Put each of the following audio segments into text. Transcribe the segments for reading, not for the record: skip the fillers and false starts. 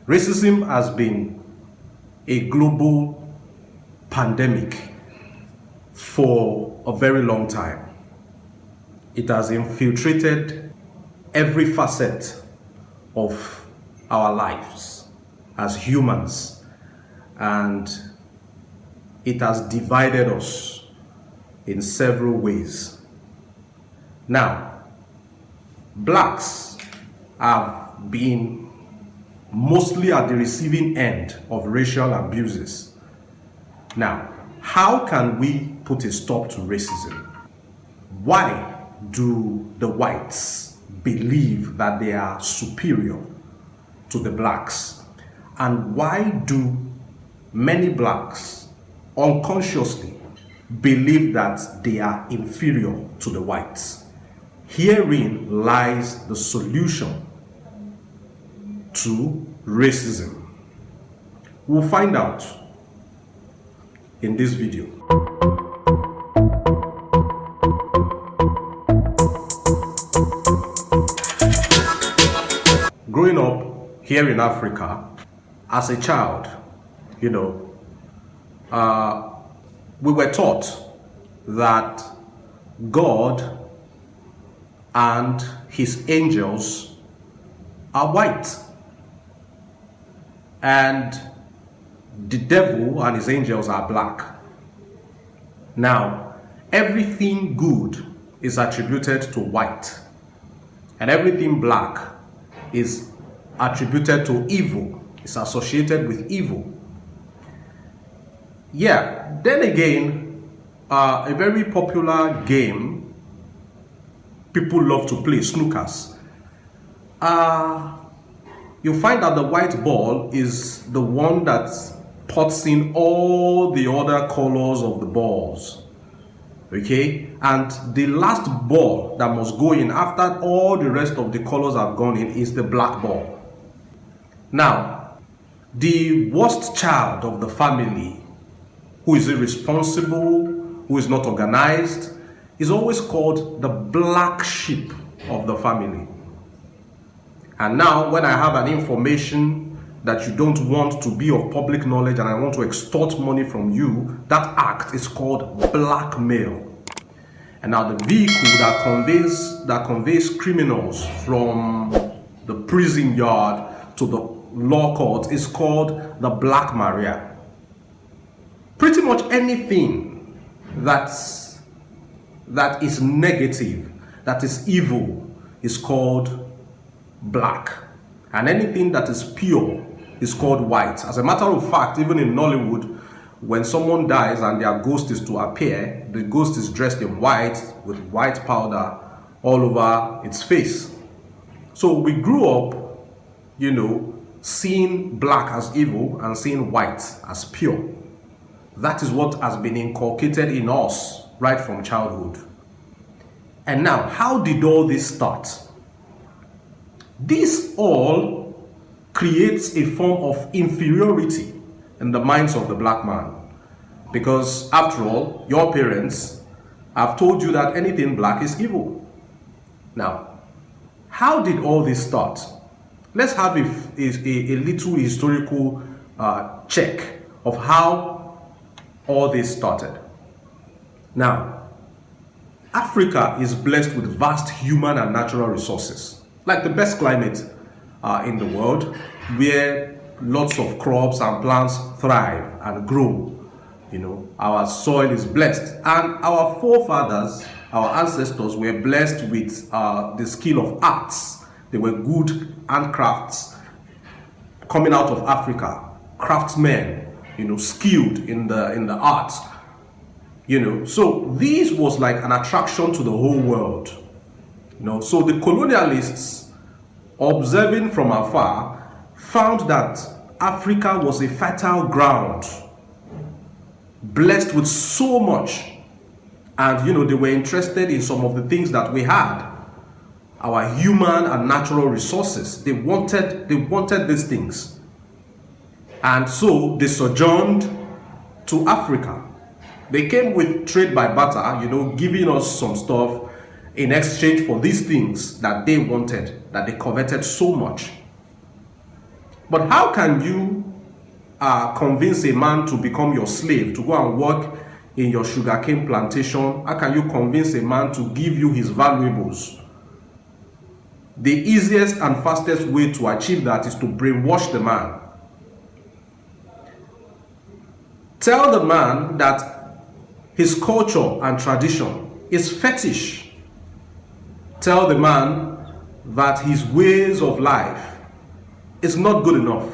Racism has been a global pandemic for a very long time. It has infiltrated every facet of our lives as humans, and it has divided us in several ways. Now, blacks have been mostly at the receiving end of racial abuses. Now, how can we put a stop to racism? Why do the whites believe that they are superior to the blacks? And why do many blacks unconsciously believe that they are inferior to the whites? Herein lies the solution to racism. We'll find out in this video. Growing up here in Africa, as a child, we were taught that God and his angels are white, and the devil and his angels are black. Now, everything good is attributed to white, and everything black is attributed to evil, is associated with evil. Yeah, then again, a very popular game people love to play, snookers. You find that the white ball is the one that puts in all the other colors of the balls. Okay? And the last ball that must go in after all the rest of the colors have gone in is the black ball. Now, the worst child of the family, who is irresponsible, who is not organized, is always called the black sheep of the family. And now, when I have an information that you don't want to be of public knowledge and I want to extort money from you, that act is called blackmail. And now the vehicle that conveys criminals from the prison yard to the law court is called the Black Maria. Pretty much anything that is negative, that is evil, is called black, and anything that is pure is called white. As a matter of fact, even in Nollywood, when someone dies and their ghost is to appear, the ghost is dressed in white with white powder all over its face. So we grew up, seeing black as evil and seeing white as pure. That is what has been inculcated in us right from childhood. And now, how did all this start? This all creates a form of inferiority in the minds of the black man. Because after all, your parents have told you that anything black is evil. Now, how did all this start? Let's have a little historical check of how all this started. Now, Africa is blessed with vast human and natural resources, like the best climate in the world, where lots of crops and plants thrive and grow. Our soil is blessed, and our forefathers, our ancestors, were blessed with the skill of arts. They were good handcrafts coming out of Africa, craftsmen, skilled in the arts. So this was like an attraction to the whole world. So the colonialists, observing from afar, found that Africa was a fertile ground, blessed with so much. And they were interested in some of the things that we had, our human and natural resources. They wanted these things. And so they sojourned to Africa. They came with trade by barter, giving us some stuff in exchange for these things that they wanted, that they coveted so much. But how can you convince a man to become your slave, to go and work in your sugarcane plantation? How can you convince a man to give you his valuables? The easiest and fastest way to achieve that is to brainwash the man. Tell the man that his culture and tradition is fetish. Tell the man that his ways of life is not good enough.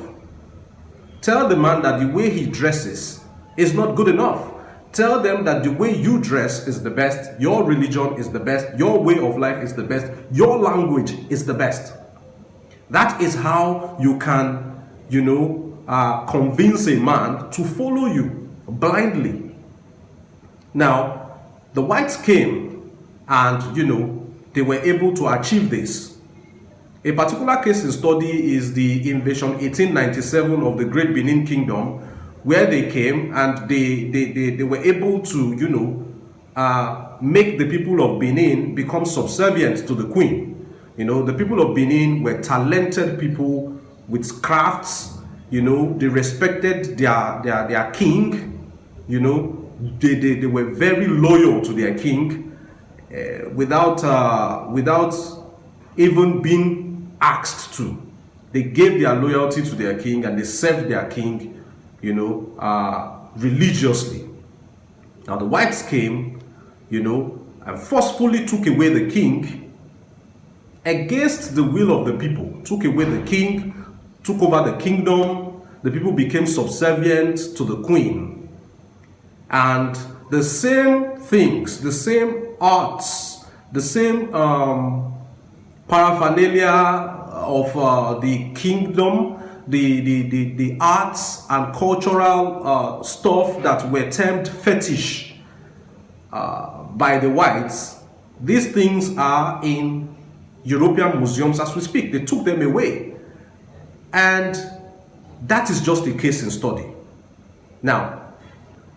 Tell the man that the way he dresses is not good enough. Tell them that the way you dress is the best, your religion is the best, your way of life is the best, your language is the best. That is how you can, convince a man to follow you blindly. Now, the whites came and, they were able to achieve this. A particular case in study is the invasion 1897 of the Great Benin Kingdom, where they came and they were able to, make the people of Benin become subservient to the queen. The people of Benin were talented people with crafts. They respected their king. They were very loyal to their king without even being asked to. They gave their loyalty to their king and they served their king, religiously. Now the whites came, and forcefully took away the king against the will of the people. Took away the king, took over the kingdom. The people became subservient to the queen. And the same things, the same arts, the same paraphernalia of the kingdom, the arts and cultural stuff that were termed fetish by the whites, these things are in European museums as we speak. They took them away. And that is just a case in study. Now,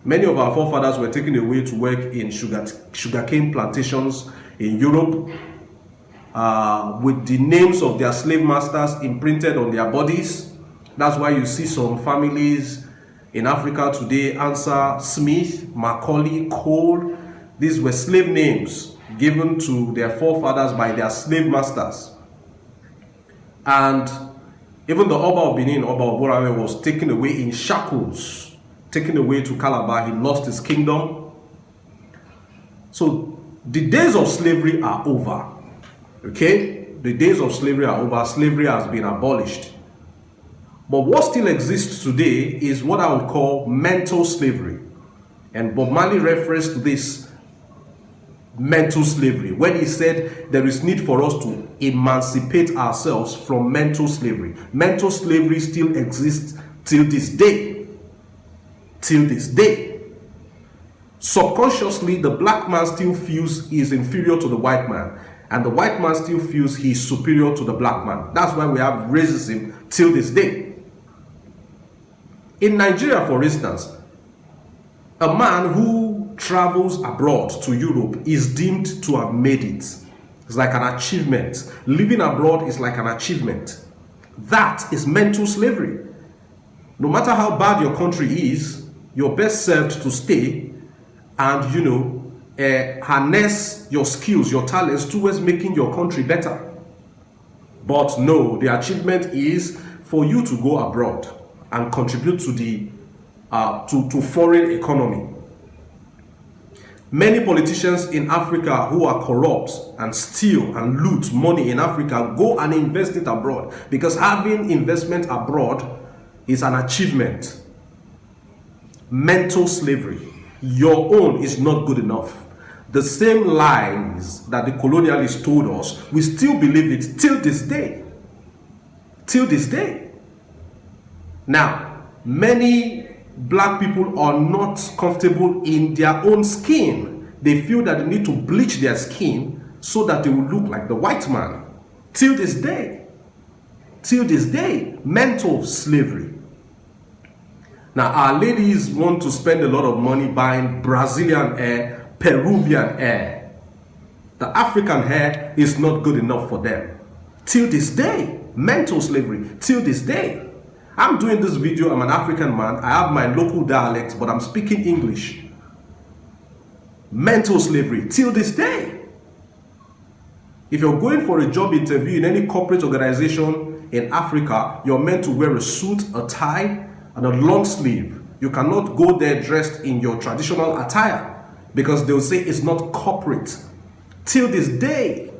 many of our forefathers were taken away to work in sugarcane plantations in Europe with the names of their slave masters imprinted on their bodies. That's why you see some families in Africa today answer Smith, Macaulay, Cole. These were slave names given to their forefathers by their slave masters. And even the Oba of Benin, Oba of Borame, was taken away in shackles, taken away to Calabar. He lost his kingdom. So the days of slavery are over. Okay? The days of slavery are over. Slavery has been abolished. But what still exists today is what I would call mental slavery. And Bob Marley referenced this mental slavery when he said there is need for us to emancipate ourselves from mental slavery. Mental slavery still exists till this day. Till this day. Subconsciously, the black man still feels he is inferior to the white man. And the white man still feels he is superior to the black man. That's why we have racism till this day. In Nigeria, for instance, a man who travels abroad to Europe is deemed to have made it. It's like an achievement. Living abroad is like an achievement. That is mental slavery. No matter how bad your country is, you're best served to stay and, harness your skills, your talents towards making your country better. But no, the achievement is for you to go abroad and contribute to the to foreign economy. Many politicians in Africa who are corrupt and steal and loot money in Africa go and invest it abroad, because having investment abroad is an achievement. Mental slavery. Your own is not good enough. The same lies that the colonialists told us, we still believe it till this day. Till this day. Now, many black people are not comfortable in their own skin. They feel that they need to bleach their skin so that they will look like the white man. Till this day. Till this day. Mental slavery. Now, our ladies want to spend a lot of money buying Brazilian hair, Peruvian hair. The African hair is not good enough for them. Till this day. Mental slavery. Till this day. I'm doing this video, I'm an African man, I have my local dialect, but I'm speaking English. Mental slavery till this day. If you're going for a job interview in any corporate organization in Africa, you're meant to wear a suit, a tie, and a long sleeve. You cannot go there dressed in your traditional attire because they'll say it's not corporate. Till this day.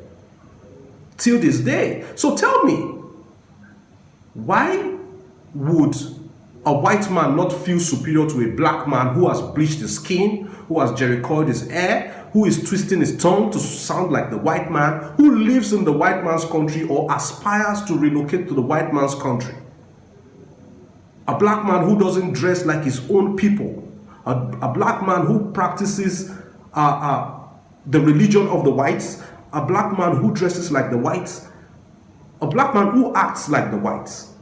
Till this day. So tell me, why would a white man not feel superior to a black man who has bleached his skin, who has jerry-coiled his hair, who is twisting his tongue to sound like the white man, who lives in the white man's country or aspires to relocate to the white man's country? A black man who doesn't dress like his own people, a black man who practices the religion of the whites, a black man who dresses like the whites, a black man who acts like the whites.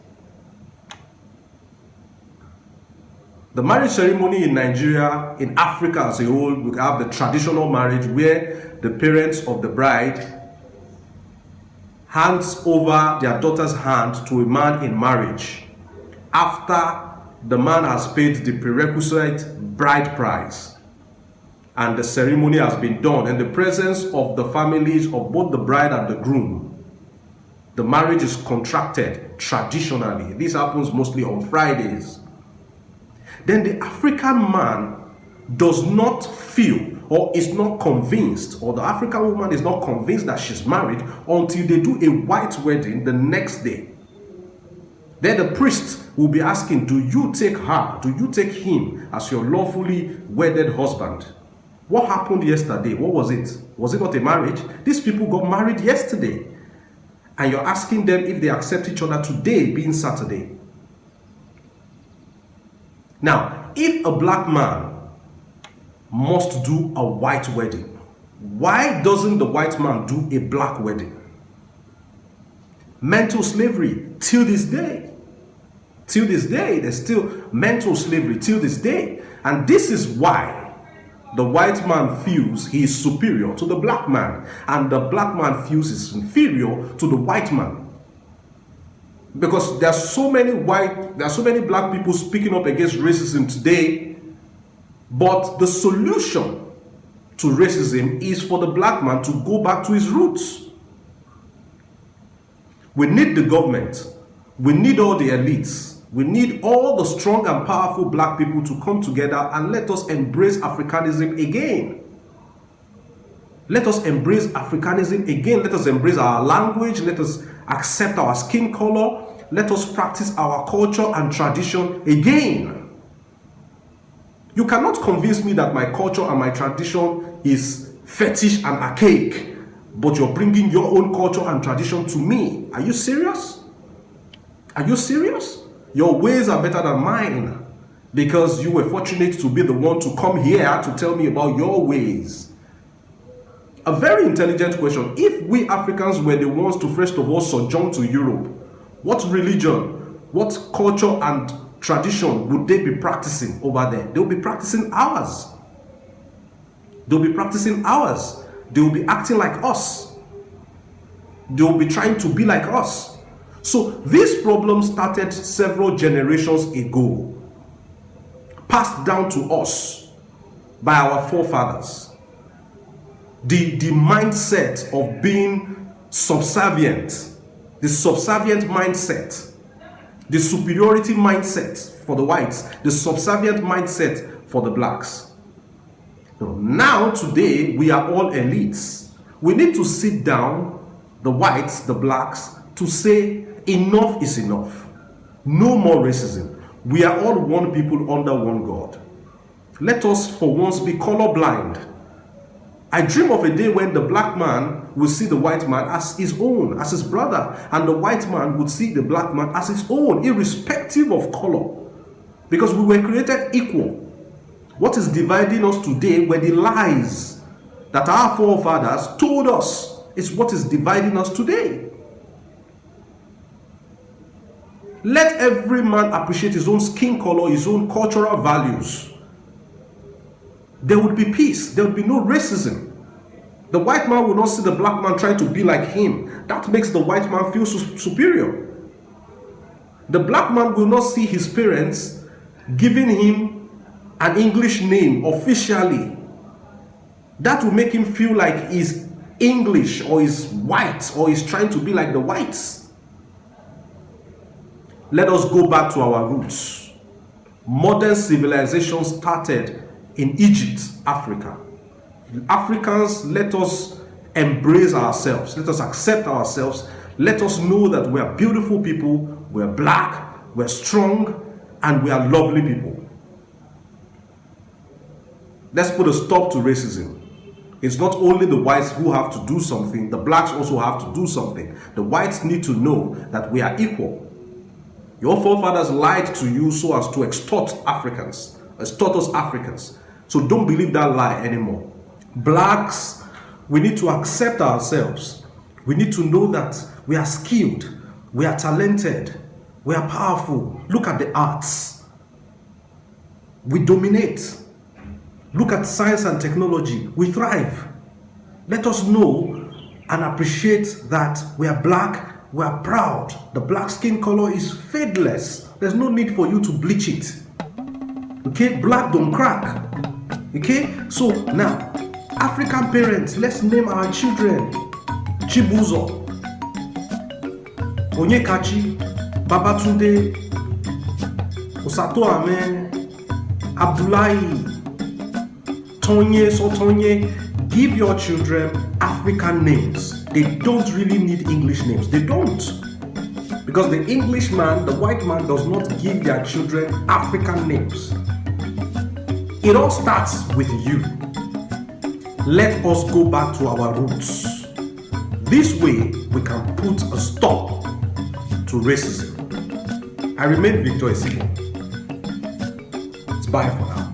The marriage ceremony in Nigeria, in Africa as a whole, we have the traditional marriage where the parents of the bride hands over their daughter's hand to a man in marriage after the man has paid the prerequisite bride price and the ceremony has been done in the presence of the families of both the bride and the groom. The marriage is contracted traditionally. This happens mostly on Fridays. Then the African man does not feel or is not convinced, or the African woman is not convinced that she's married until they do a white wedding the next day. Then the priest will be asking, do you take her, do you take him as your lawfully wedded husband? What happened yesterday? What was it? Was it not a marriage? These people got married yesterday. And you're asking them if they accept each other today, being Saturday. Now, if a black man must do a white wedding, why doesn't the white man do a black wedding? Mental slavery till this day. Till this day, there's still mental slavery till this day. And this is why the white man feels he is superior to the black man, and the black man feels he's inferior to the white man. Because there are so many black people speaking up against racism today, but the solution to racism is for the black man to go back to his roots. We need the government, we need all the elites, we need all the strong and powerful black people to come together and let us embrace Africanism again. Let us embrace Africanism again. Let us embrace our language. Let us accept our skin color. Let us practice our culture and tradition again. You cannot convince me that my culture and my tradition is fetish and archaic, but you're bringing your own culture and tradition to me. Are you serious? Are you serious? Your ways are better than mine because you were fortunate to be the one to come here to tell me about your ways. A very intelligent question. If we Africans were the ones to first of all sojourn to Europe, what religion, what culture and tradition would they be practicing over there? They'll be practicing ours. They'll be practicing ours. They'll be acting like us. They'll be trying to be like us. So this problem started several generations ago, passed down to us by our forefathers. The mindset of being subservient, the subservient mindset, the superiority mindset for the whites, the subservient mindset for the blacks. Now, today, we are all elites. We need to sit down, the whites, the blacks, to say enough is enough. No more racism. We are all one people under one God. Let us for once be colorblind. I dream of a day when the black man will see the white man as his own, as his brother, and the white man would see the black man as his own, irrespective of color. Because we were created equal. What is dividing us today were the lies that our forefathers told us is what is dividing us today. Let every man appreciate his own skin color, his own cultural values. There would be peace. There would be no racism. The white man will not see the black man trying to be like him. That makes the white man feel superior. The black man will not see his parents giving him an English name officially. That will make him feel like he's English or he's white or he's trying to be like the whites. Let us go back to our roots. Modern civilization started in Egypt, Africa. Africans, let us embrace ourselves. Let us accept ourselves. Let us know that we are beautiful people, we're black, we're strong, and we are lovely people. Let's put a stop to racism. It's not only the whites who have to do something, the blacks also have to do something. The whites need to know that we are equal. Your forefathers lied to you so as to extort us Africans. So don't believe that lie anymore. Blacks, we need to accept ourselves. We need to know that we are skilled, we are talented, we are powerful. Look at the arts. We dominate. Look at science and technology. We thrive. Let us know and appreciate that we are black. We are proud. The black skin color is fadeless. There's no need for you to bleach it. Okay? Black don't crack. Okay? So now, African parents, let's name our children Chibuzo, Onyekachi, Babatunde, Osato Amen, Abdullahi, Tonye, Sotonye. Give your children African names. They don't really need English names. They don't. Because the Englishman, the white man, does not give their children African names. It all starts with you. Let us go back to our roots. This way, we can put a stop to racism. I remain Victor Esimo. It's bye for now.